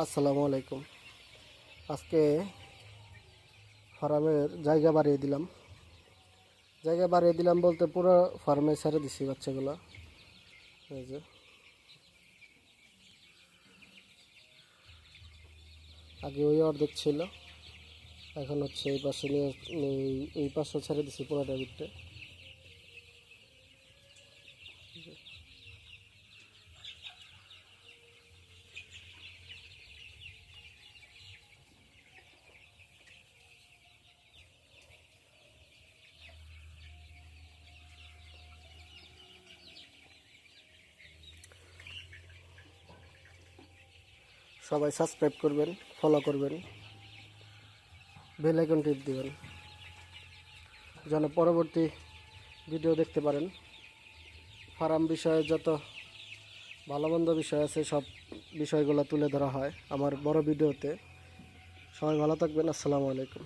আসসালামু আলাইকুম। আজকে ফার্মের জায়গা বাড়িয়ে দিলাম বলতে পুরো ফার্মে ছেড়ে দিছি বাচ্চাগুলো। এই যে আগে ওই অর্ধেক ছিল, এখন হচ্ছে এই পাশে নিয়ে এই পাশে ছেড়ে দিছি পুরোটা ভিতরে। সবাই সাবস্ক্রাইব করবেন, ফলো করবেন, বেল আইকন টিপ দিবেন যেন পরবর্তী ভিডিও দেখতে পারেন। ফার্ম বিষয়ে যত ভালো মন্দ বিষয় আছে সব বিষয়গুলো তুলে ধরা হয় আমার বড় ভিডিওতে। সবাই ভালো থাকবেন। আসসালামু আলাইকুম।